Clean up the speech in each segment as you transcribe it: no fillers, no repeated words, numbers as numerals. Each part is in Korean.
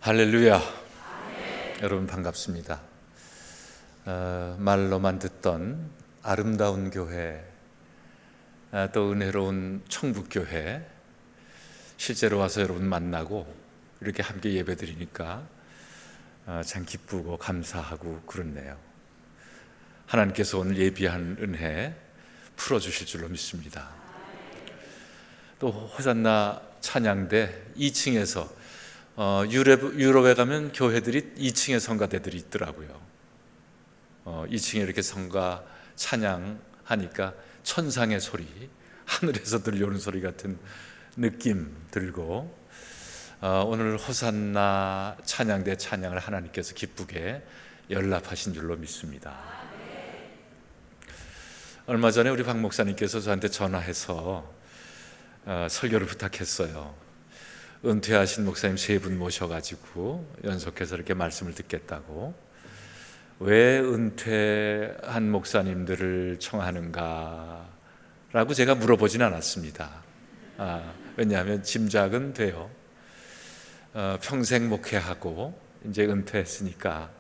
할렐루야. 여러분 반갑습니다. 말로만 듣던 아름다운 교회, 또 은혜로운 천국교회, 실제로 와서 여러분 만나고 이렇게 함께 예배드리니까 참 기쁘고 감사하고 그렇네요. 하나님께서 오늘 예비한 은혜 풀어주실 줄로 믿습니다. 또 호산나 찬양대 2층에서 유럽에 가면 교회들이 2층에 성가대들이 있더라고요. 2층에 이렇게 성가 찬양하니까 천상의 소리, 하늘에서 들려오는 소리 같은 느낌 들고, 오늘 호산나 찬양대 찬양을 하나님께서 기쁘게 연락하신 줄로 믿습니다. 얼마 전에 우리 박 목사님께서 저한테 전화해서 설교를 부탁했어요. 은퇴하신 목사님 3분 모셔가지고 연속해서 이렇게 말씀을 듣겠다고. 왜 은퇴한 목사님들을 청하는가 라고 제가 물어보진 않았습니다. 왜냐하면 짐작은 돼요. 평생 목회하고 이제 은퇴했으니까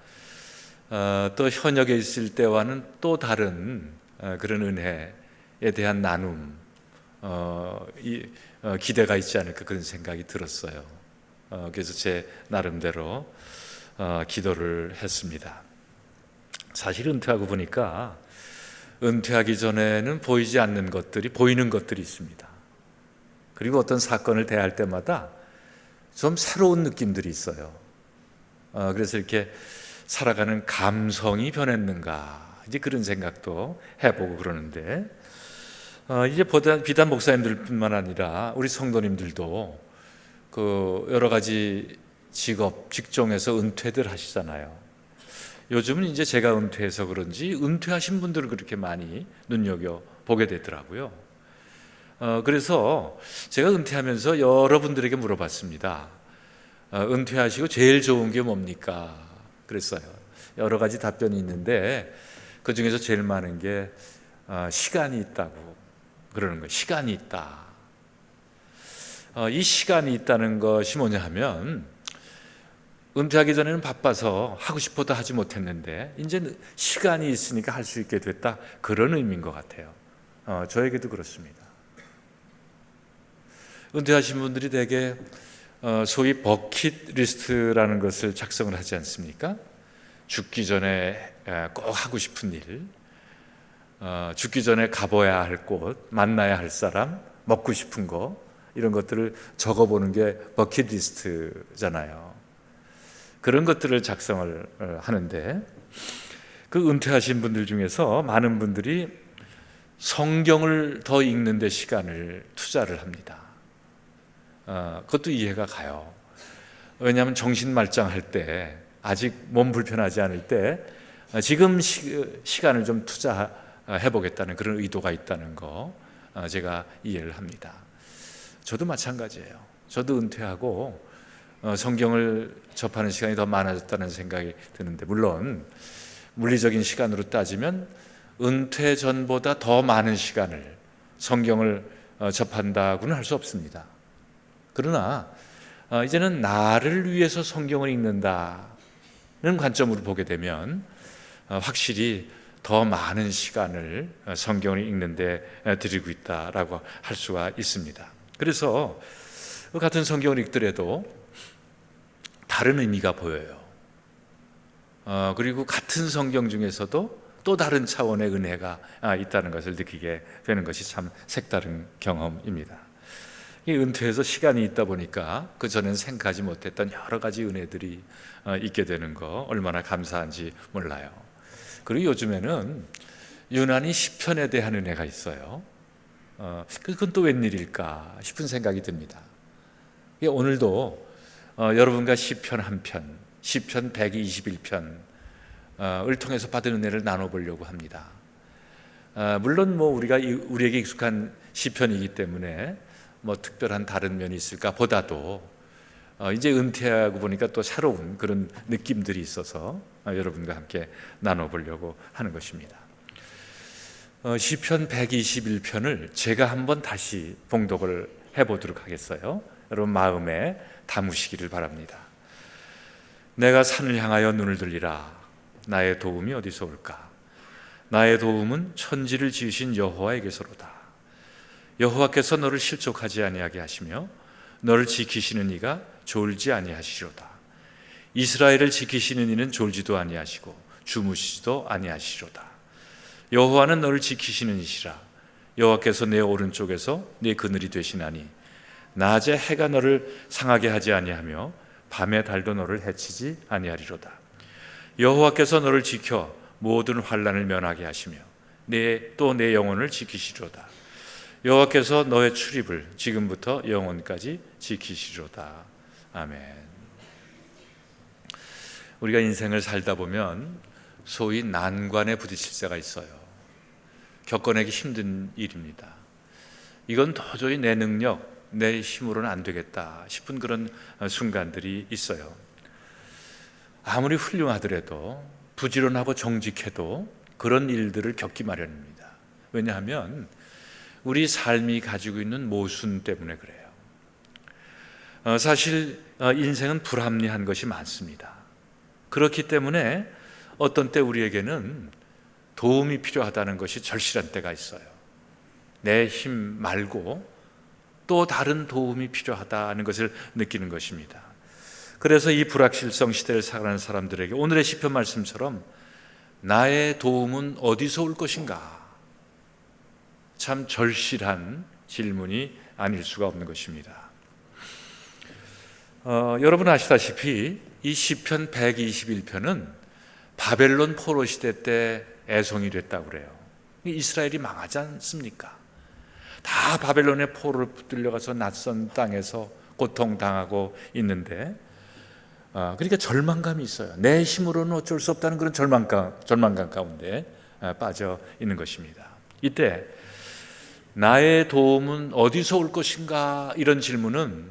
또 현역에 있을 때와는 또 다른 그런 은혜에 대한 나눔, 기대가 있지 않을까 그런 생각이 들었어요. 그래서 제 나름대로 기도를 했습니다. 사실 은퇴하고 보니까 은퇴하기 전에는 보이지 않는 것들이, 보이는 것들이 있습니다. 그리고 어떤 사건을 대할 때마다 좀 새로운 느낌들이 있어요. 그래서 이렇게 살아가는 감성이 변했는가, 이제 그런 생각도 해보고 그러는데, 이제 비단 목사님들뿐만 아니라 우리 성도님들도 그 여러 가지 직업, 직종에서 은퇴들 하시잖아요. 요즘은 이제 제가 은퇴해서 그런지 은퇴하신 분들을 그렇게 많이 눈여겨보게 되더라고요. 그래서 제가 은퇴하면서 여러분들에게 물어봤습니다. 은퇴하시고 제일 좋은 게 뭡니까? 그랬어요. 여러 가지 답변이 있는데 그 중에서 제일 많은 게 시간이 있다고 그러는 거예요. 시간이 있다. 이 시간이 있다는 것이 뭐냐 하면, 은퇴하기 전에는 바빠서 하고 싶어도 하지 못했는데 이제 시간이 있으니까 할 수 있게 됐다, 그런 의미인 것 같아요. 저에게도 그렇습니다. 은퇴하신 분들이 대개 소위 버킷리스트라는 것을 작성을 하지 않습니까? 죽기 전에 꼭 하고 싶은 일, 죽기 전에 가봐야 할 곳, 만나야 할 사람, 먹고 싶은 거, 이런 것들을 적어보는 게 버킷리스트잖아요. 그런 것들을 작성을 하는데, 그 은퇴하신 분들 중에서 많은 분들이 성경을 더 읽는 데 시간을 투자를 합니다. 그것도 이해가 가요. 왜냐하면 정신말짱할 때, 아직 몸 불편하지 않을 때 지금 시간을 좀 투자해보겠다는 그런 의도가 있다는 거 제가 이해를 합니다. 저도 마찬가지예요. 저도 은퇴하고 성경을 접하는 시간이 더 많아졌다는 생각이 드는데, 물론 물리적인 시간으로 따지면 은퇴 전보다 더 많은 시간을 성경을 접한다고는 할 수 없습니다. 그러나 이제는 나를 위해서 성경을 읽는다는 관점으로 보게 되면 확실히 더 많은 시간을 성경을 읽는데 드리고 있다라고 할 수가 있습니다. 그래서 같은 성경을 읽더라도 다른 의미가 보여요. 그리고 같은 성경 중에서도 또 다른 차원의 은혜가 있다는 것을 느끼게 되는 것이 참 색다른 경험입니다. 이 은퇴해서 시간이 있다 보니까 그 전엔 생각하지 못했던 여러 가지 은혜들이 있게 되는 거 얼마나 감사한지 몰라요. 그리고 요즘에는 유난히 시편에 대한 은혜가 있어요. 그건 또 웬일일까 싶은 생각이 듭니다. 오늘도 여러분과 시편 한 편, 시편 121편을 통해서 받은 은혜를 나눠보려고 합니다. 물론 우리에게 익숙한 시편이기 때문에 특별한 다른 면이 있을까 보다도 이제 은퇴하고 보니까 또 새로운 그런 느낌들이 있어서 여러분과 함께 나눠보려고 하는 것입니다. 시편 121편을 제가 한번 다시 봉독을 해보도록 하겠어요. 여러분 마음에 담으시기를 바랍니다. 내가 산을 향하여 눈을 들리라. 나의 도움이 어디서 올까? 나의 도움은 천지를 지으신 여호와에게서로다. 여호와께서 너를 실족하지 아니하게 하시며 너를 지키시는 이가 졸지 아니하시리로다. 이스라엘을 지키시는 이는 졸지도 아니하시고 주무시지도 아니하시리로다. 여호와는 너를 지키시는 이시라. 여호와께서 내 오른쪽에서 내 그늘이 되시나니 낮에 해가 너를 상하게 하지 아니하며 밤에 달도 너를 해치지 아니하리로다. 여호와께서 너를 지켜 모든 환난을 면하게 하시며 또 내 영혼을 지키시리로다. 여호와께서 너의 출입을 지금부터 영원까지 지키시리로다. 아멘. 우리가 인생을 살다 보면 소위 난관에 부딪힐 때가 있어요. 겪어내기 힘든 일입니다. 이건 도저히 내 능력, 내 힘으로는 안 되겠다 싶은 그런 순간들이 있어요. 아무리 훌륭하더라도, 부지런하고 정직해도 그런 일들을 겪기 마련입니다. 왜냐하면 우리 삶이 가지고 있는 모순 때문에 그래요. 사실 인생은 불합리한 것이 많습니다. 그렇기 때문에 어떤 때 우리에게는 도움이 필요하다는 것이 절실한 때가 있어요. 내 힘 말고 또 다른 도움이 필요하다는 것을 느끼는 것입니다. 그래서 이 불확실성 시대를 살아가는 사람들에게 오늘의 시편 말씀처럼 나의 도움은 어디서 올 것인가? 참 절실한 질문이 아닐 수가 없는 것입니다. 여러분 아시다시피 이 시편 121편은 바벨론 포로 시대 때 애송이 됐다고 그래요. 이스라엘이 망하지 않습니까? 다 바벨론의 포로를 붙들려가서 낯선 땅에서 고통당하고 있는데, 그러니까 절망감이 있어요. 내 힘으로는 어쩔 수 없다는 그런 절망감 가운데 빠져 있는 것입니다. 이때 나의 도움은 어디서 올 것인가? 이런 질문은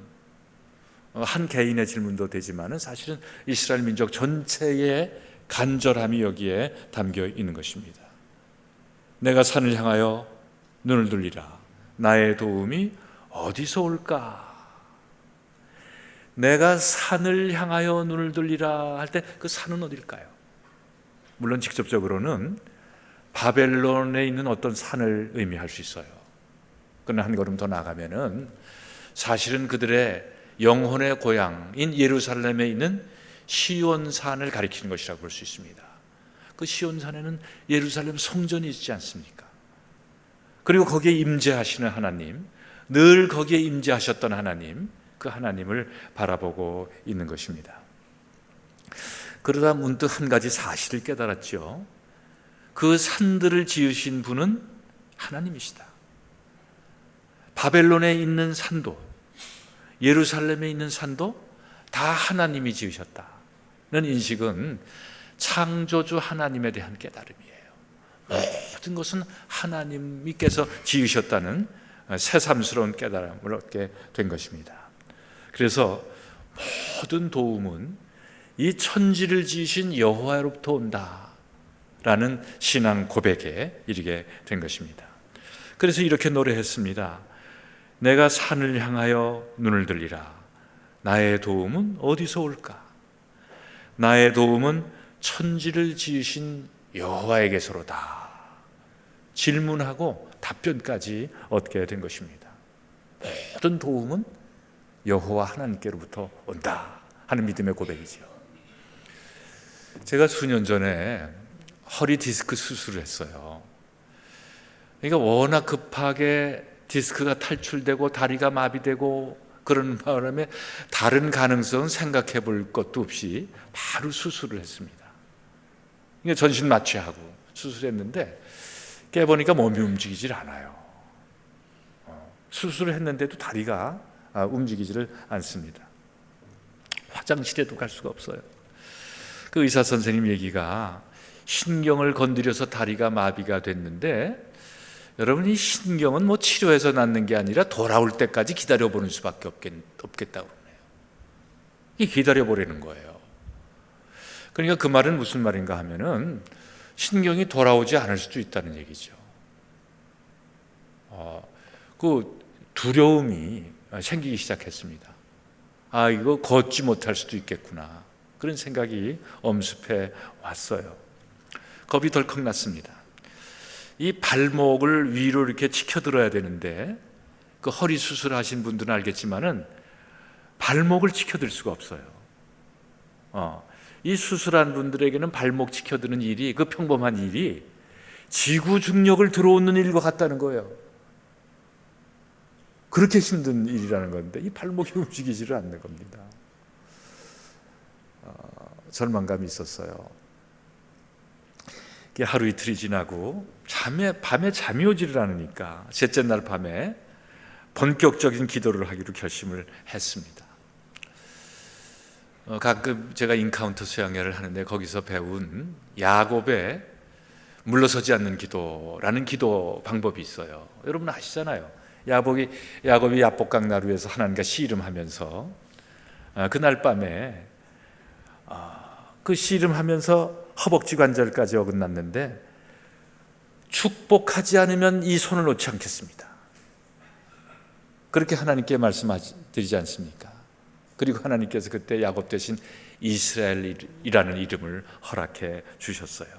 한 개인의 질문도 되지만 사실은 이스라엘 민족 전체의 간절함이 여기에 담겨 있는 것입니다. 내가 산을 향하여 눈을 돌리라. 나의 도움이 어디서 올까? 내가 산을 향하여 눈을 돌리라 할 때 그 산은 어딜까요? 물론 직접적으로는 바벨론에 있는 어떤 산을 의미할 수 있어요. 그러나 한 걸음 더 나가면은 사실은 그들의 영혼의 고향인 예루살렘에 있는 시온산을 가리키는 것이라고 볼 수 있습니다. 그 시온산에는 예루살렘 성전이 있지 않습니까? 그리고 거기에 임재하시는 하나님, 늘 거기에 임재하셨던 하나님, 그 하나님을 바라보고 있는 것입니다. 그러다 문득 한 가지 사실을 깨달았죠. 그 산들을 지으신 분은 하나님이시다. 바벨론에 있는 산도, 예루살렘에 있는 산도 다 하나님이 지으셨다는 인식은 창조주 하나님에 대한 깨달음이에요. 모든 것은 하나님께서 지으셨다는 새삼스러운 깨달음을 얻게 된 것입니다. 그래서 모든 도움은 이 천지를 지으신 여호와로부터 온다라는 신앙 고백에 이르게 된 것입니다. 그래서 이렇게 노래했습니다. 내가 산을 향하여 눈을 들리라. 나의 도움은 어디서 올까? 나의 도움은 천지를 지으신 여호와에게서로다. 질문하고 답변까지 얻게 된 것입니다. 모든 도움은 여호와 하나님께로부터 온다 하는 믿음의 고백이죠. 제가 수년 전에 허리 디스크 수술을 했어요. 그러니까 워낙 급하게 디스크가 탈출되고 다리가 마비되고 그런 바람에 다른 가능성은 생각해 볼 것도 없이 바로 수술을 했습니다. 그러니까 전신 마취하고 수술했는데 깨보니까 몸이 움직이질 않아요. 수술을 했는데도 다리가 움직이지를 않습니다. 화장실에도 갈 수가 없어요. 그 의사 선생님 얘기가 신경을 건드려서 다리가 마비가 됐는데, 여러분 이 신경은 뭐 치료해서 낫는 게 아니라 돌아올 때까지 기다려보는 수밖에 없겠다고 그러네요. 이 기다려보려는 거예요. 그러니까 그 말은 무슨 말인가 하면은 신경이 돌아오지 않을 수도 있다는 얘기죠. 그 두려움이 생기기 시작했습니다. 이거 걷지 못할 수도 있겠구나. 그런 생각이 엄습해 왔어요. 겁이 덜컥 났습니다. 이 발목을 위로 이렇게 치켜들어야 되는데, 그 허리 수술하신 분들은 알겠지만은 발목을 치켜들 수가 없어요. 이 수술한 분들에게는 발목 치켜드는 일이, 그 평범한 일이 지구 중력을 들어오는 일과 같다는 거예요. 그렇게 힘든 일이라는 건데 이 발목이 움직이지를 않는 겁니다. 절망감이 있었어요. 하루 이틀이 지나고 밤에 잠이 오지를 않으니까 셋째 날 밤에 본격적인 기도를 하기로 결심을 했습니다. 가끔 제가 인카운터 수양회를 하는데 거기서 배운 야곱의 물러서지 않는 기도라는 기도 방법이 있어요. 여러분 아시잖아요. 야곱이 야복강 나루에서 하나님과 씨름하면서 그날 밤에 그 씨름하면서 허벅지 관절까지 어긋났는데 축복하지 않으면 이 손을 놓지 않겠습니다. 그렇게 하나님께 말씀드리지 않습니까? 그리고 하나님께서 그때 야곱 대신 이스라엘이라는 이름을 허락해 주셨어요.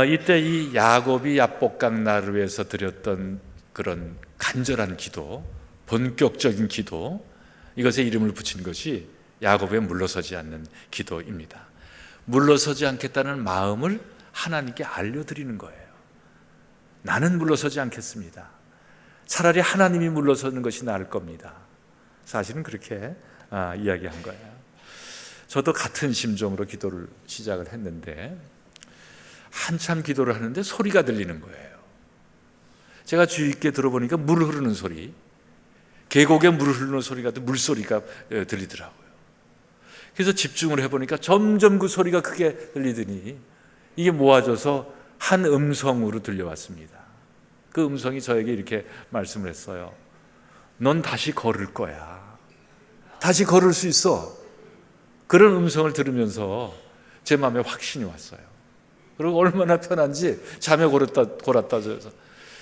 이때 이 야곱이 야복강 나루에서 드렸던 그런 간절한 기도, 본격적인 기도, 이것에 이름을 붙인 것이 야곱의 물러서지 않는 기도입니다. 물러서지 않겠다는 마음을 하나님께 알려드리는 거예요. 나는 물러서지 않겠습니다. 차라리 하나님이 물러서는 것이 나을 겁니다. 사실은 그렇게 이야기한 거예요. 저도 같은 심정으로 기도를 시작을 했는데 한참 기도를 하는데 소리가 들리는 거예요. 제가 주의 깊게 들어보니까 물 흐르는 소리, 계곡에 물 흐르는 소리가 물소리가 들리더라고요. 그래서 집중을 해보니까 점점 그 소리가 크게 들리더니 이게 모아져서 한 음성으로 들려왔습니다. 그 음성이 저에게 이렇게 말씀을 했어요. 넌 다시 걸을 거야. 다시 걸을 수 있어. 그런 음성을 들으면서 제 마음에 확신이 왔어요. 그리고 얼마나 편한지 잠에 골았다 져서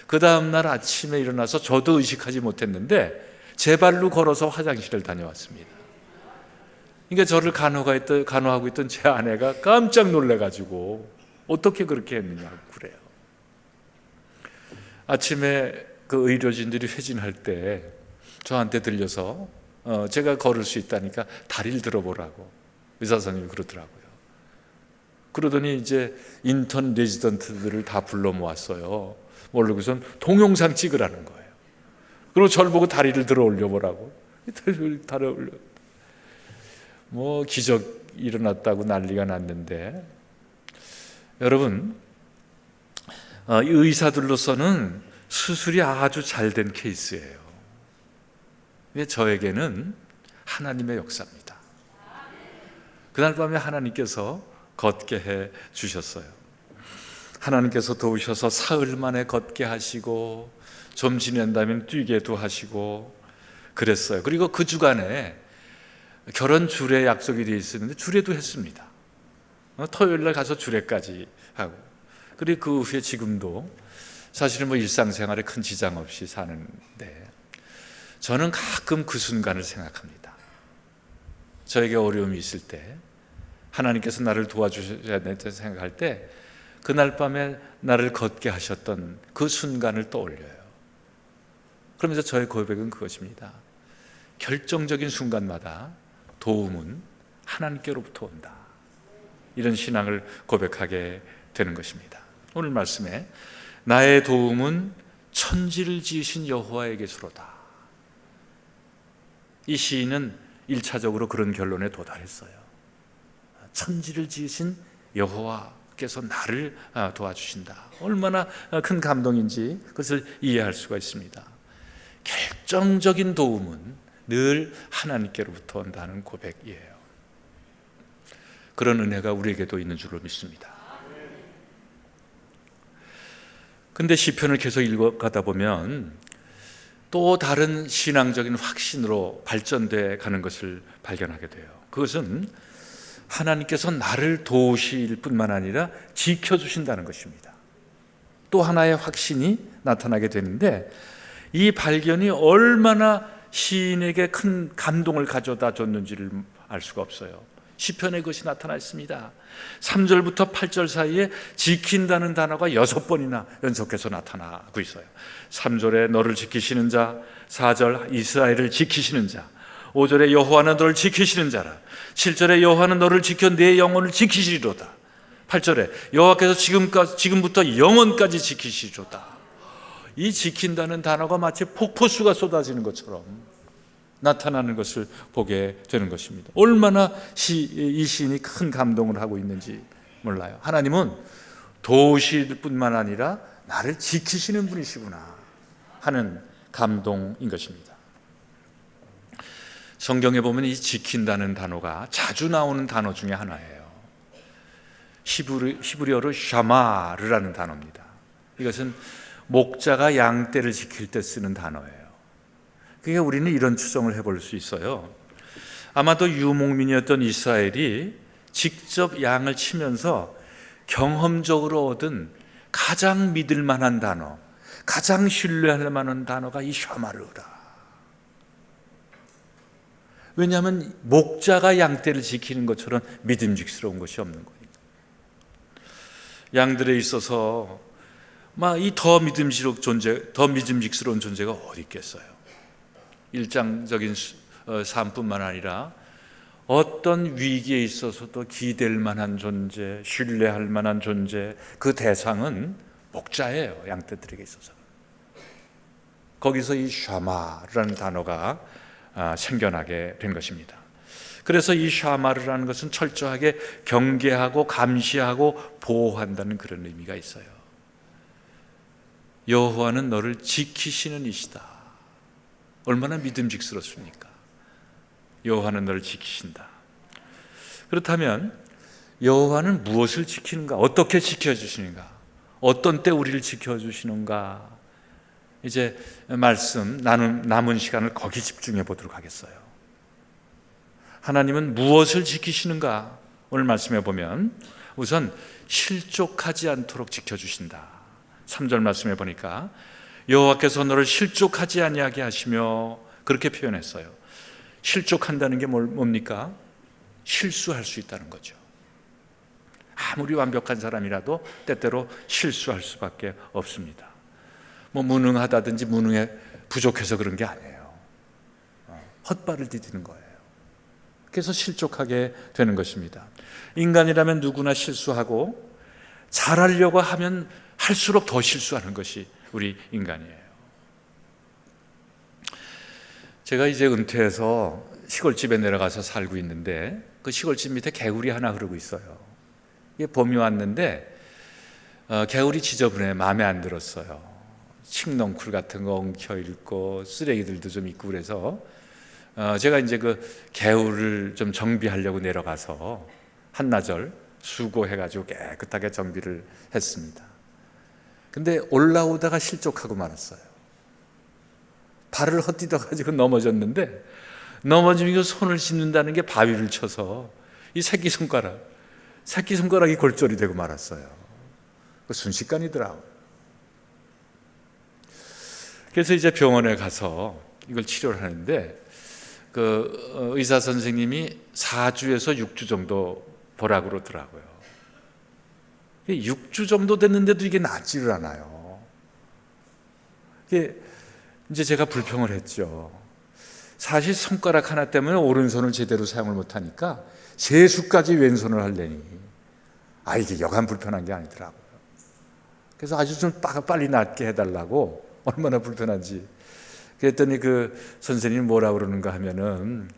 그 다음날 아침에 일어나서 저도 의식하지 못했는데 제 발로 걸어서 화장실을 다녀왔습니다. 그러니까 저를 간호하고 있던 제 아내가 깜짝 놀래가지고 어떻게 그렇게 했느냐고 그래요. 아침에 그 의료진들이 회진할 때 저한테 들려서 제가 걸을 수 있다니까 다리를 들어보라고 의사 선생님이 그러더라고요. 그러더니 이제 인턴 레지던트들을 다 불러 모았어요. 모르고선 동영상 찍으라는 거예요. 그리고 저를 보고 다리를 들어 올려보라고. 다리 올려. 기적 일어났다고 난리가 났는데, 여러분, 이 의사들로서는 수술이 아주 잘된 케이스예요. 근데 저에게는 하나님의 역사입니다. 그날 밤에 하나님께서 걷게 해 주셨어요. 하나님께서 도우셔서 사흘 만에 걷게 하시고 좀 지낸다면 뛰게도 하시고 그랬어요. 그리고 그 주간에 결혼 주례 약속이 되어 있었는데 주례도 했습니다. 토요일 날 가서 주례까지 하고, 그리고 그 후에 지금도 사실은 일상생활에 큰 지장 없이 사는데, 저는 가끔 그 순간을 생각합니다. 저에게 어려움이 있을 때 하나님께서 나를 도와주셔야 된다고 생각할 때 그날 밤에 나를 걷게 하셨던 그 순간을 떠올려요. 그러면서 저의 고백은 그것입니다. 결정적인 순간마다 도움은 하나님께로부터 온다. 이런 신앙을 고백하게 되는 것입니다. 오늘 말씀에 나의 도움은 천지를 지으신 여호와에게서로다. 이 시인은 1차적으로 그런 결론에 도달했어요. 천지를 지으신 여호와께서 나를 도와주신다. 얼마나 큰 감동인지 그것을 이해할 수가 있습니다. 결정적인 도움은 늘 하나님께로부터 온다는 고백이에요. 그런 은혜가 우리에게도 있는 줄로 믿습니다. 근데 시편을 계속 읽어가다 보면 또 다른 신앙적인 확신으로 발전돼 가는 것을 발견하게 돼요. 그것은 하나님께서 나를 도우실 뿐만 아니라 지켜주신다는 것입니다. 또 하나의 확신이 나타나게 되는데, 이 발견이 얼마나 시인에게 큰 감동을 가져다 줬는지를 알 수가 없어요. 시편에 그것이 나타나 있습니다. 3절부터 8절 사이에 지킨다는 단어가 6번이나 연속해서 나타나고 있어요. 3절에 너를 지키시는 자, 4절 이스라엘을 지키시는 자, 5절에 여호와는 너를 지키시는 자라, 7절에 여호와는 너를 지켜 내 영혼을 지키시리로다, 8절에 여호와께서 지금부터 영원까지 지키시리로다. 이 지킨다는 단어가 마치 폭포수가 쏟아지는 것처럼 나타나는 것을 보게 되는 것입니다. 얼마나 이 시인이 큰 감동을 하고 있는지 몰라요. 하나님은 도우실 뿐만 아니라 나를 지키시는 분이시구나 하는 감동인 것입니다. 성경에 보면 이 지킨다는 단어가 자주 나오는 단어 중에 하나예요. 히브리어로 샤마르라는 단어입니다. 이것은 목자가 양떼를 지킬 때 쓰는 단어예요. 그러니까 우리는 이런 추정을 해볼 수 있어요. 아마도 유목민이었던 이스라엘이 직접 양을 치면서 경험적으로 얻은 가장 믿을 만한 단어, 가장 신뢰할 만한 단어가 이 샤마르라. 왜냐하면 목자가 양떼를 지키는 것처럼 믿음직스러운 것이 없는 거예요. 양들에 있어서 이 더 믿음직스러운 존재가 어디 있겠어요? 일상적인 삶뿐만 아니라 어떤 위기에 있어서도 기댈 만한 존재, 신뢰할 만한 존재, 그 대상은 목자예요. 양떼들에게 있어서. 거기서 이 샤마르라는 단어가 생겨나게 된 것입니다. 그래서 이 샤마르라는 것은 철저하게 경계하고 감시하고 보호한다는 그런 의미가 있어요. 여호와는 너를 지키시는 이시다. 얼마나 믿음직스럽습니까? 여호와는 너를 지키신다. 그렇다면 여호와는 무엇을 지키는가? 어떻게 지켜주시는가? 어떤 때 우리를 지켜주시는가? 이제 말씀 남은 시간을 거기 집중해 보도록 하겠어요. 하나님은 무엇을 지키시는가? 오늘 말씀해 보면 우선 실족하지 않도록 지켜주신다. 3절 말씀해 보니까 여호와께서 너를 실족하지 아니하게 하시며 그렇게 표현했어요. 실족한다는 게 뭡니까? 실수할 수 있다는 거죠. 아무리 완벽한 사람이라도 때때로 실수할 수밖에 없습니다. 무능하다든지 무능에 부족해서 그런 게 아니에요. 헛발을 디디는 거예요. 그래서 실족하게 되는 것입니다. 인간이라면 누구나 실수하고 잘하려고 하면 할수록 더 실수하는 것이 우리 인간이에요. 제가 이제 은퇴해서 시골집에 내려가서 살고 있는데 그 시골집 밑에 개울이 하나 흐르고 있어요. 이게 봄이 왔는데 개울이 지저분해 마음에 안 들었어요. 칡넝쿨 같은 거 엉켜 있고 쓰레기들도 좀 있고 그래서 제가 이제 그 개울을 좀 정비하려고 내려가서 한나절 수고해가지고 깨끗하게 정비를 했습니다. 근데 올라오다가 실족하고 말았어요. 발을 헛디뎌가지고 넘어졌는데 넘어지면 손을 씻는다는 게 바위를 쳐서 이 새끼손가락이 골절이 되고 말았어요. 순식간이더라고요. 그래서 이제 병원에 가서 이걸 치료를 하는데 그 의사 선생님이 4주에서 6주 정도 보라고 그러더라고요. 6주 정도 됐는데도 이게 낫지를 않아요. 이제 제가 불평을 했죠. 사실 손가락 하나 때문에 오른손을 제대로 사용을 못하니까 세수까지 왼손을 하려니 이게 여간 불편한 게 아니더라고요. 그래서 아주 좀 빨리 낫게 해달라고 얼마나 불편한지 그랬더니 그 선생님이 뭐라 그러는가 하면은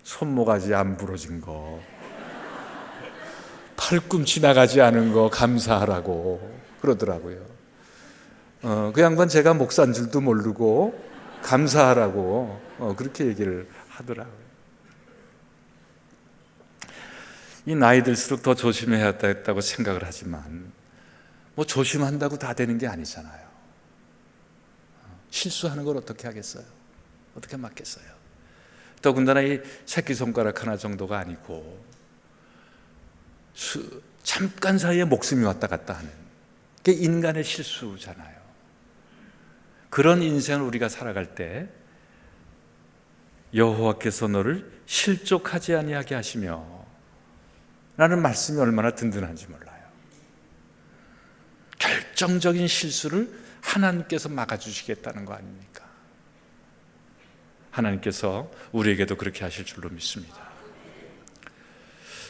손모가지 안 부러진 거, 팔꿈치 나가지 않은 거 감사하라고 그러더라고요. 그 양반 제가 목사인 줄도 모르고 감사하라고 그렇게 얘기를 하더라고요. 이 나이 들수록 더 조심해야 했다고 생각을 하지만 조심한다고 다 되는 게 아니잖아요. 실수하는 걸 어떻게 하겠어요? 어떻게 막겠어요? 더군다나 이 새끼손가락 하나 정도가 아니고 잠깐 사이에 목숨이 왔다 갔다 하는 게 인간의 실수잖아요. 그런 인생을 우리가 살아갈 때 여호와께서 너를 실족하지 아니하게 하시며 라는 말씀이 얼마나 든든한지 몰라요. 결정적인 실수를 하나님께서 막아주시겠다는 거 아닙니까? 하나님께서 우리에게도 그렇게 하실 줄로 믿습니다.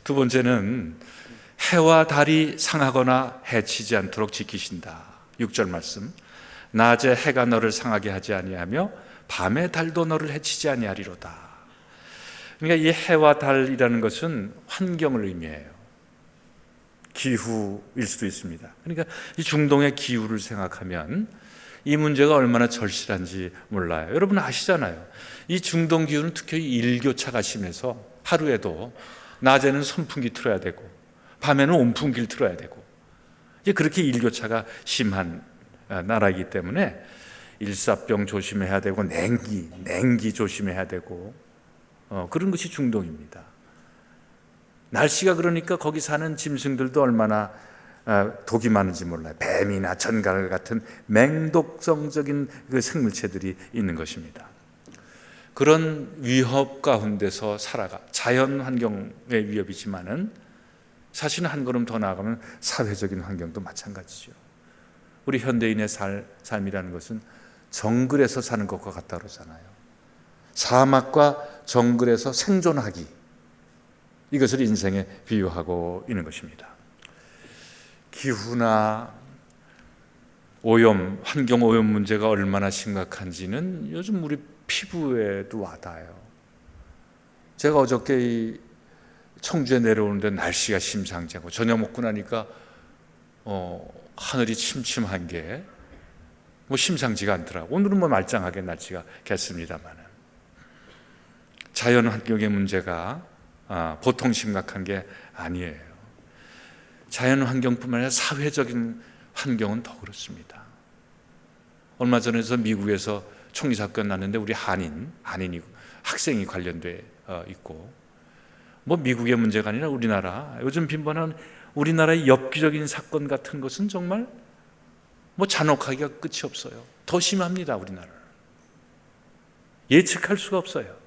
두 번째는 해와 달이 상하거나 해치지 않도록 지키신다. 6절 말씀, 낮에 해가 너를 상하게 하지 아니하며 밤에 달도 너를 해치지 아니하리로다. 그러니까 이 해와 달이라는 것은 환경을 의미해요. 기후일 수도 있습니다. 그러니까 이 중동의 기후를 생각하면 이 문제가 얼마나 절실한지 몰라요. 여러분 아시잖아요. 이 중동 기후는 특히 일교차가 심해서 하루에도 낮에는 선풍기 틀어야 되고 밤에는 온풍기를 틀어야 되고, 이제 그렇게 일교차가 심한 나라이기 때문에 일사병 조심해야 되고 냉기 조심해야 되고 그런 것이 중동입니다. 날씨가 그러니까 거기 사는 짐승들도 얼마나 독이 많은지 몰라요. 뱀이나 전갈 같은 맹독성적인 그 생물체들이 있는 것입니다. 그런 위협 가운데서 살아가, 자연 환경의 위협이지만은 사실은 한 걸음 더 나아가면 사회적인 환경도 마찬가지죠. 우리 현대인의 삶이라는 것은 정글에서 사는 것과 같다 그러잖아요. 사막과 정글에서 생존하기, 이것을 인생에 비유하고 있는 것입니다. 기후나 오염, 환경 오염 문제가 얼마나 심각한지는 요즘 우리 피부에도 와닿아요. 제가 어저께 이 청주에 내려오는데 날씨가 심상치 않고 저녁 먹고 나니까 하늘이 침침한 게 뭐 심상치가 않더라고요. 오늘은 뭐 말짱하게 날씨가 겠습니다만 자연 환경의 문제가 보통 심각한 게 아니에요. 자연 환경뿐만 아니라 사회적인 환경은 더 그렇습니다. 얼마 전에서 미국에서 총기 사건 났는데 우리 한인이 학생이 관련돼 있고, 뭐 미국의 문제가 아니라 우리나라 요즘 빈번한 우리나라의 엽기적인 사건 같은 것은 정말 뭐 잔혹하기가 끝이 없어요. 더 심합니다. 우리나라는 예측할 수가 없어요.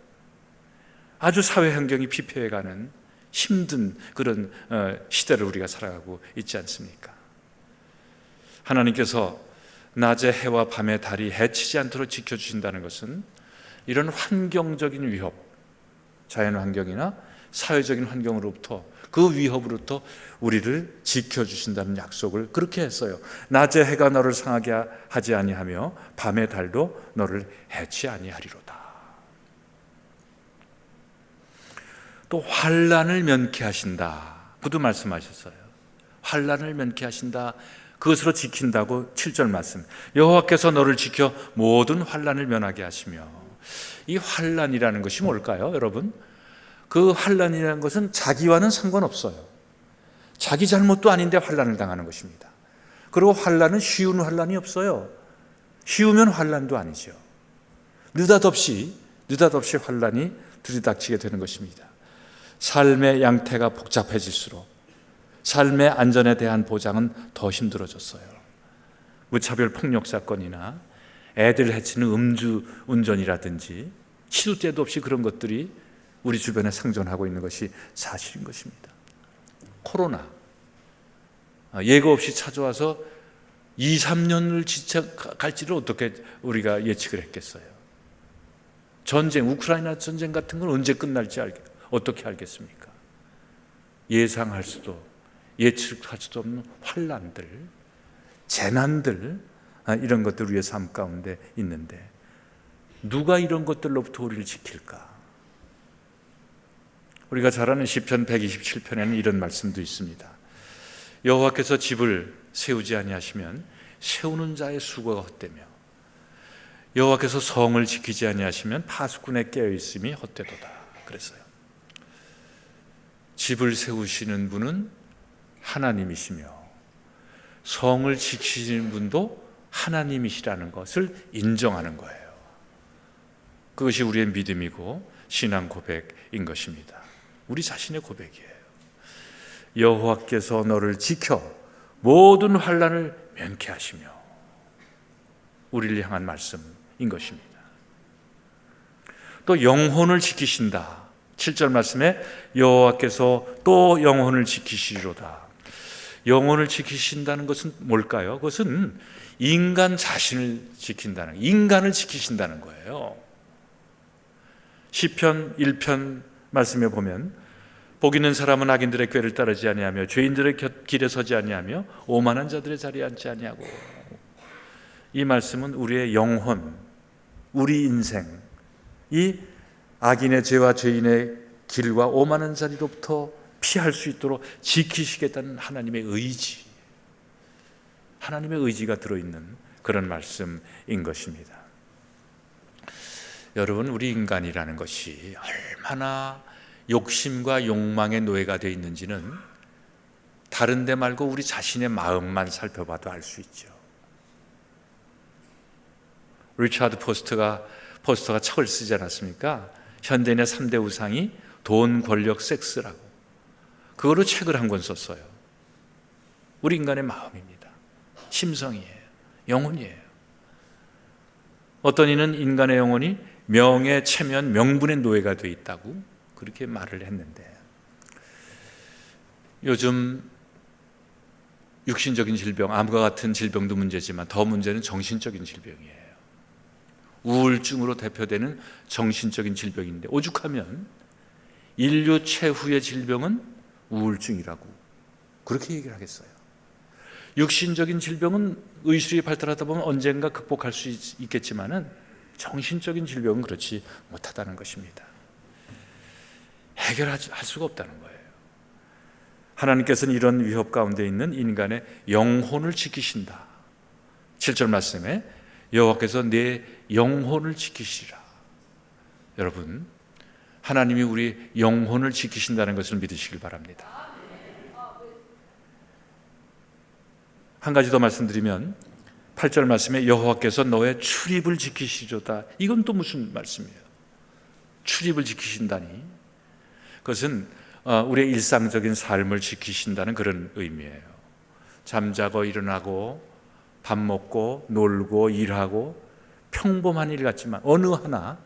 아주 사회 환경이 피폐해가는 힘든 그런 시대를 우리가 살아가고 있지 않습니까? 하나님께서 낮에 해와 밤에 달이 해치지 않도록 지켜주신다는 것은 이런 환경적인 위협, 자연 환경이나 사회적인 환경으로부터, 그 위협으로부터 우리를 지켜주신다는 약속을 그렇게 했어요. 낮에 해가 너를 상하게 하지 아니하며 밤에 달도 너를 해치 아니하리로다. 또 환난을 면케하신다. 그도 말씀하셨어요. 환난을 면케하신다. 그것으로 지킨다고 7절 말씀. 여호와께서 너를 지켜 모든 환난을 면하게 하시며. 이 환난이라는 것이 뭘까요, 여러분? 그 환난이라는 것은 자기와는 상관없어요. 자기 잘못도 아닌데 환난을 당하는 것입니다. 그리고 환난은 쉬운 환난이 없어요. 쉬우면 환난도 아니죠. 느닷없이 환난이 들이닥치게 되는 것입니다. 삶의 양태가 복잡해질수록 삶의 안전에 대한 보장은 더 힘들어졌어요. 무차별 폭력 사건이나 애들 해치는 음주 운전이라든지 시도 때도 없이 그런 것들이 우리 주변에 상존하고 있는 것이 사실인 것입니다. 코로나 예고 없이 찾아와서 2, 3년을 지쳐갈지를 어떻게 우리가 예측을 했겠어요? 전쟁, 우크라이나 전쟁 같은 건 언제 끝날지 어떻게 알겠습니까? 예상할 수도 예측할 수도 없는 환난들, 재난들, 이런 것들 우리의 삶 가운데 있는데 누가 이런 것들로부터 우리를 지킬까? 우리가 잘 아는 시편 127편에는 이런 말씀도 있습니다. 여호와께서 집을 세우지 아니하시면 세우는 자의 수고가 헛되며 여호와께서 성을 지키지 아니하시면 파수꾼의 깨어있음이 헛되도다. 그랬어요. 집을 세우시는 분은 하나님이시며 성을 지키시는 분도 하나님이시라는 것을 인정하는 거예요. 그것이 우리의 믿음이고 신앙 고백인 것입니다. 우리 자신의 고백이에요. 여호와께서 너를 지켜 모든 환난을 면케하시며, 우리를 향한 말씀인 것입니다. 또 영혼을 지키신다. 7절 말씀에 여호와께서 또 영혼을 지키시리로다. 영혼을 지키신다는 것은 뭘까요? 그것은 인간 자신을 지킨다는, 인간을 지키신다는 거예요. 시편 1편 말씀에 보면 복 있는 사람은 악인들의 꾀를 따르지 아니하며 죄인들의 길에 서지 아니하며 오만한 자들의 자리에 앉지 아니하고. 이 말씀은 우리의 영혼, 우리 인생, 이 악인의 죄와 죄인의 길과 오만한 자리로부터 피할 수 있도록 지키시겠다는 하나님의 의지, 하나님의 의지가 들어있는 그런 말씀인 것입니다. 여러분, 우리 인간이라는 것이 얼마나 욕심과 욕망의 노예가 되어 있는지는 다른 데 말고 우리 자신의 마음만 살펴봐도 알 수 있죠. 리차드 포스터가 책을 쓰지 않았습니까? 현대인의 3대 우상이 돈, 권력, 섹스라고. 그거로 책을 한 권 썼어요. 우리 인간의 마음입니다. 심성이에요. 영혼이에요. 어떤 이는 인간의 영혼이 명예, 체면, 명분의 노예가 되어 있다고 그렇게 말을 했는데, 요즘 육신적인 질병, 암과 같은 질병도 문제지만 더 문제는 정신적인 질병이에요. 우울증으로 대표되는 정신적인 질병인데, 오죽하면 인류 최후의 질병은 우울증이라고 그렇게 얘기를 하겠어요. 육신적인 질병은 의술이 발달하다 보면 언젠가 극복할 수 있겠지만은 정신적인 질병은 그렇지 못하다는 것입니다. 해결할 수가 없다는 거예요. 하나님께서는 이런 위협 가운데 있는 인간의 영혼을 지키신다. 7절 말씀에 여호와께서 내 영혼을 지키시라. 여러분, 하나님이 우리 영혼을 지키신다는 것을 믿으시길 바랍니다. 한 가지 더 말씀드리면 8절 말씀에 여호와께서 너의 출입을 지키시리로다. 이건 또 무슨 말씀이에요? 출입을 지키신다니, 그것은 우리의 일상적인 삶을 지키신다는 그런 의미예요. 잠자고 일어나고 밥 먹고 놀고 일하고 평범한 일 같지만 어느 하나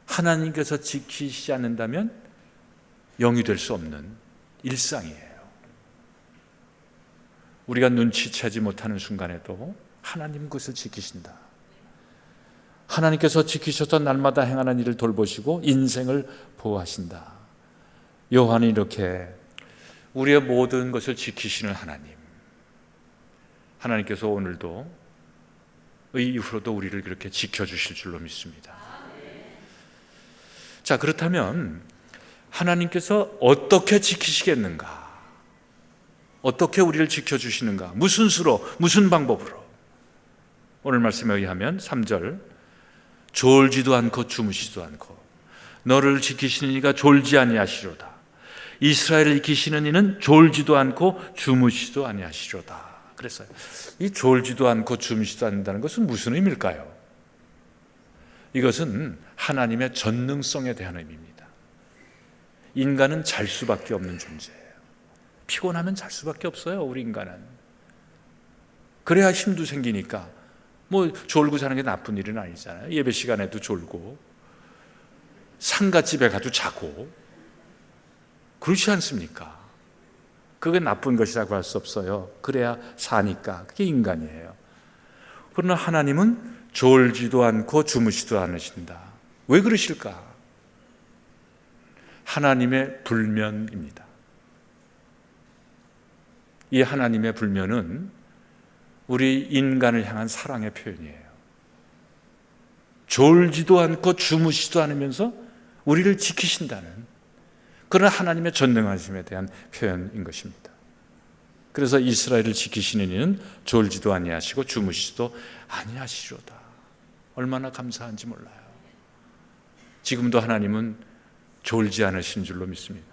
하나님께서 지키시지 않는다면 영이 될 수 없는 일상이에요. 우리가 눈치채지 못하는 순간에도 하나님 그것을 지키신다. 하나님께서 지키셔서 날마다 행하는 일을 돌보시고 인생을 보호하신다. 요한이 이렇게 우리의 모든 것을 지키시는 하나님께서 오늘도 이후로도 우리를 그렇게 지켜주실 줄로 믿습니다. 자, 그렇다면 하나님께서 어떻게 지키시겠는가? 어떻게 우리를 지켜주시는가? 무슨 수로, 무슨 방법으로? 오늘 말씀에 의하면 3절, 졸지도 않고 주무시지도 않고 너를 지키시는 이가 졸지 아니하시로다. 이스라엘을 지키시는 이는 졸지도 않고 주무시지도 아니하시로다. 그랬어요. 이 졸지도 않고 주무시지도 않는다는 것은 무슨 의미일까요? 이것은 하나님의 전능성에 대한 의미입니다. 인간은 잘 수밖에 없는 존재예요. 피곤하면 잘 수밖에 없어요. 우리 인간은. 그래야 힘도 생기니까. 뭐 졸고 자는 게 나쁜 일은 아니잖아요. 예배 시간에도 졸고 상가집에 가도 자고 그렇지 않습니까? 그게 나쁜 것이라고 할 수 없어요. 그래야 사니까. 그게 인간이에요. 그러나 하나님은 졸지도 않고 주무시지도 않으신다. 왜 그러실까? 하나님의 불면입니다. 이 하나님의 불면은 우리 인간을 향한 사랑의 표현이에요. 졸지도 않고 주무시지도 않으면서 우리를 지키신다는 그런 하나님의 전능하심에 대한 표현인 것입니다. 그래서 이스라엘을 지키시는 이는 졸지도 아니하시고 주무시지도 아니하시리로다. 얼마나 감사한지 몰라요. 지금도 하나님은 졸지 않으신 줄로 믿습니다.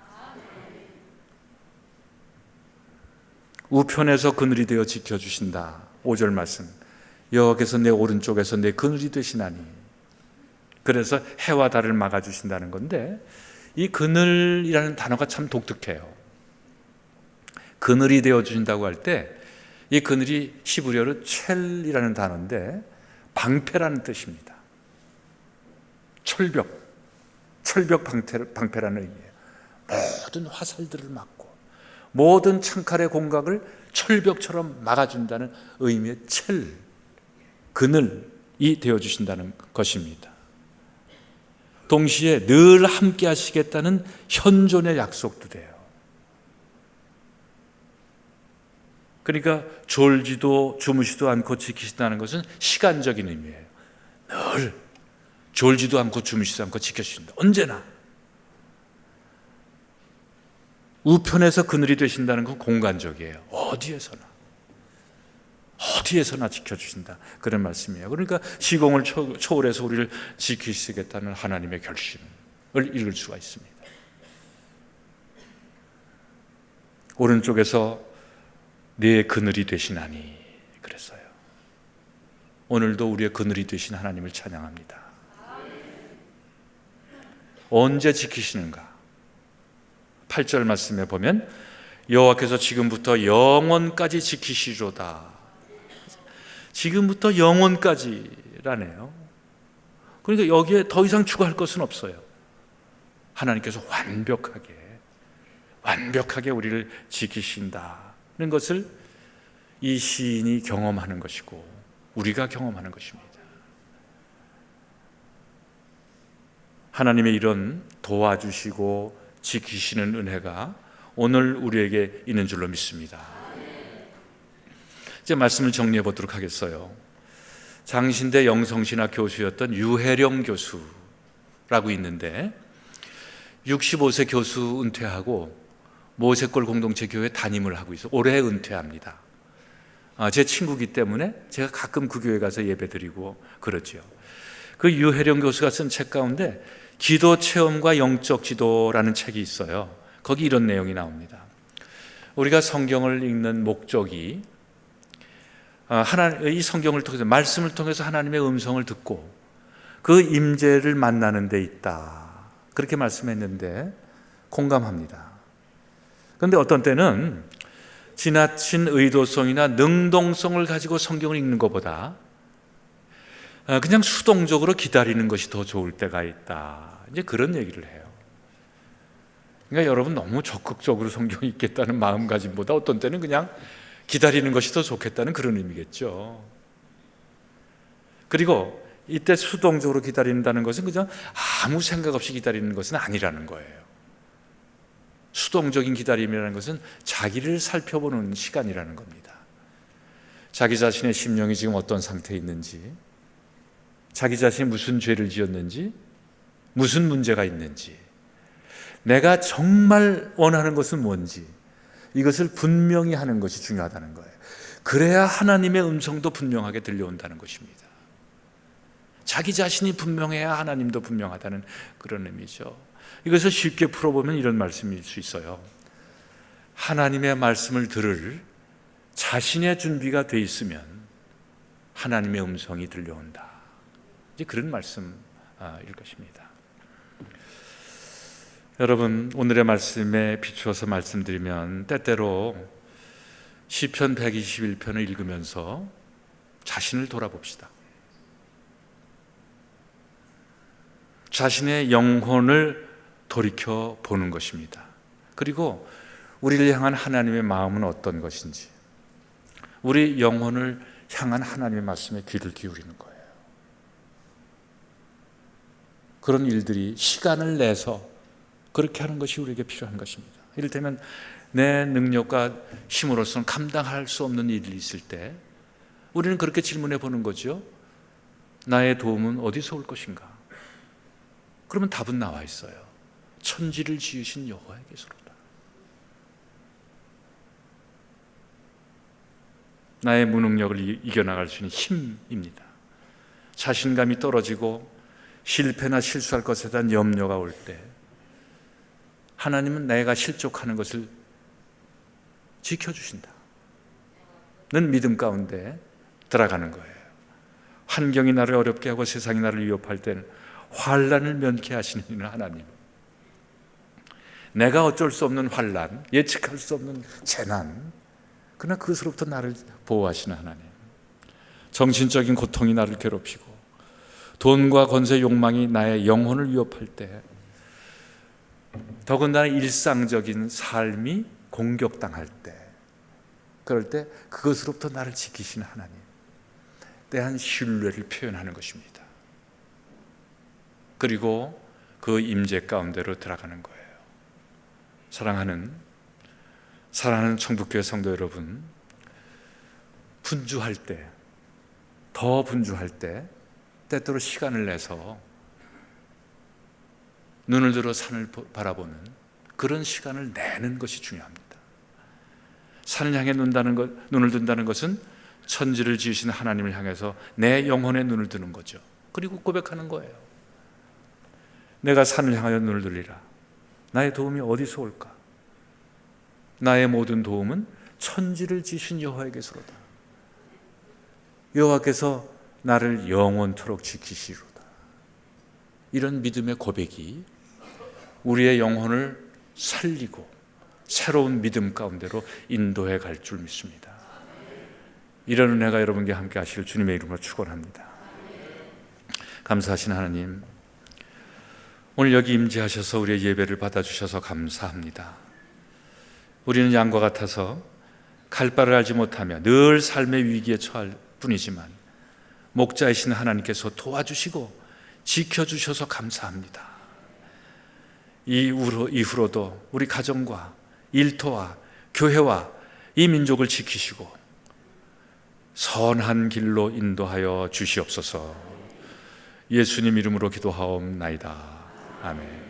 우편에서 그늘이 되어 지켜주신다. 5절 말씀, 여호와께서 내 오른쪽에서 내 그늘이 되시나니. 그래서 해와 달을 막아주신다는 건데, 이 그늘이라는 단어가 참 독특해요. 그늘이 되어주신다고 할 때 이 그늘이 히브리어로 첼이라는 단어인데 방패라는 뜻입니다. 철벽, 철벽 방패라는 의미예요. 모든 화살들을 막고 모든 창칼의 공각을 철벽처럼 막아준다는 의미의 그늘이 되어주신다는 것입니다. 동시에 늘 함께 하시겠다는 현존의 약속도 돼요. 그러니까 졸지도 주무시도 않고 지키신다는 것은 시간적인 의미예요. 늘 졸지도 않고 주무시도 않고 지켜주신다. 언제나. 우편에서 그늘이 되신다는 건 공간적이에요. 어디에서나 지켜주신다. 그런 말씀이에요. 그러니까 시공을 초월해서 우리를 지키시겠다는 하나님의 결심을 읽을 수가 있습니다. 오른쪽에서 네 그늘이 되시나니 그랬어요. 오늘도 우리의 그늘이 되신 하나님을 찬양합니다. 언제 지키시는가? 8절 말씀에 보면 여호와께서 지금부터 영원까지 지키시리로다. 지금부터 영원까지라네요. 그러니까 여기에 더 이상 추가할 것은 없어요. 하나님께서 완벽하게 우리를 지키신다는 것을 이 시인이 경험하는 것이고 우리가 경험하는 것입니다. 하나님의 이런 도와주시고 지키시는 은혜가 오늘 우리에게 있는 줄로 믿습니다. 이제 말씀을 정리해 보도록 하겠어요. 장신대 영성신학 교수였던 유혜령 교수라고 있는데 65세 교수 은퇴하고 모세골 공동체 교회 담임을 하고 있어요. 올해 은퇴합니다. 제 친구기 때문에 제가 가끔 그 교회 가서 예배드리고 그러죠. 그 유혜령 교수가 쓴 책 가운데 기도 체험과 영적 지도라는 책이 있어요. 거기 이런 내용이 나옵니다. 우리가 성경을 읽는 목적이 이 성경을 통해서, 말씀을 통해서 하나님의 음성을 듣고 그 임재를 만나는 데 있다. 그렇게 말씀했는데 공감합니다. 그런데 어떤 때는 지나친 의도성이나 능동성을 가지고 성경을 읽는 것보다 그냥 수동적으로 기다리는 것이 더 좋을 때가 있다. 이제 그런 얘기를 해요. 그러니까 여러분 너무 적극적으로 성경 읽겠다는 마음가짐보다 어떤 때는 그냥 기다리는 것이 더 좋겠다는 그런 의미겠죠. 그리고 이때 수동적으로 기다린다는 것은 그냥 아무 생각 없이 기다리는 것은 아니라는 거예요. 수동적인 기다림이라는 것은 자기를 살펴보는 시간이라는 겁니다. 자기 자신의 심령이 지금 어떤 상태에 있는지, 자기 자신이 무슨 죄를 지었는지, 무슨 문제가 있는지, 내가 정말 원하는 것은 뭔지, 이것을 분명히 하는 것이 중요하다는 거예요. 그래야 하나님의 음성도 분명하게 들려온다는 것입니다. 자기 자신이 분명해야 하나님도 분명하다는 그런 의미죠. 이것을 쉽게 풀어보면 이런 말씀일 수 있어요. 하나님의 말씀을 들을 자신의 준비가 돼 있으면 하나님의 음성이 들려온다. 이제 그런 말씀일 것입니다. 여러분, 오늘의 말씀에 비추어서 말씀드리면 때때로 시편 121편을 읽으면서 자신을 돌아봅시다. 자신의 영혼을 돌이켜 보는 것입니다. 그리고 우리를 향한 하나님의 마음은 어떤 것인지, 우리 영혼을 향한 하나님의 말씀에 귀를 기울이는 거예요. 그런 일들이 시간을 내서 그렇게 하는 것이 우리에게 필요한 것입니다. 이를테면 내 능력과 힘으로서는 감당할 수 없는 일이 있을 때 우리는 그렇게 질문해 보는 거죠. 나의 도움은 어디서 올 것인가? 그러면 답은 나와 있어요. 천지를 지으신 여호와에게서로다. 나의 무능력을 이겨나갈 수 있는 힘입니다. 자신감이 떨어지고 실패나 실수할 것에 대한 염려가 올 때 하나님은 내가 실족하는 것을 지켜주신다 는 믿음 가운데 들어가는 거예요. 환경이 나를 어렵게 하고 세상이 나를 위협할 때는 환난을 면케 하시는 이는 하나님, 내가 어쩔 수 없는 환난, 예측할 수 없는 재난, 그러나 그것으로부터 나를 보호하시는 하나님, 정신적인 고통이 나를 괴롭히고 돈과 권세 욕망이 나의 영혼을 위협할 때 더군다나 일상적인 삶이 공격당할 때, 그럴 때 그것으로부터 나를 지키시는 하나님 대한 신뢰를 표현하는 것입니다. 그리고 그 임재 가운데로 들어가는 거예요. 사랑하는 청북교회 성도 여러분, 분주할 때, 더 분주할 때 때때로 시간을 내서 눈을 들어 산을 바라보는 그런 시간을 내는 것이 중요합니다. 산을 향해 눈을 든다는 것은 천지를 지으신 하나님을 향해서 내 영혼의 눈을 드는 거죠. 그리고 고백하는 거예요. 내가 산을 향하여 눈을 들리라. 나의 도움이 어디서 올까? 나의 모든 도움은 천지를 지으신 여호와에게서로다. 여호와께서 나를 영원토록 지키시리로다. 이런 믿음의 고백이 우리의 영혼을 살리고 새로운 믿음 가운데로 인도해 갈 줄 믿습니다. 이런 은혜가 여러분께 함께 하시길 주님의 이름으로 축원합니다. 감사하신 하나님, 오늘 여기 임재하셔서 우리의 예배를 받아주셔서 감사합니다. 우리는 양과 같아서 갈 바를 알지 못하며 늘 삶의 위기에 처할 뿐이지만 목자이신 하나님께서 도와주시고 지켜주셔서 감사합니다. 이후로도 우리 가정과 일터와 교회와 이 민족을 지키시고 선한 길로 인도하여 주시옵소서. 예수님 이름으로 기도하옵나이다. 아멘.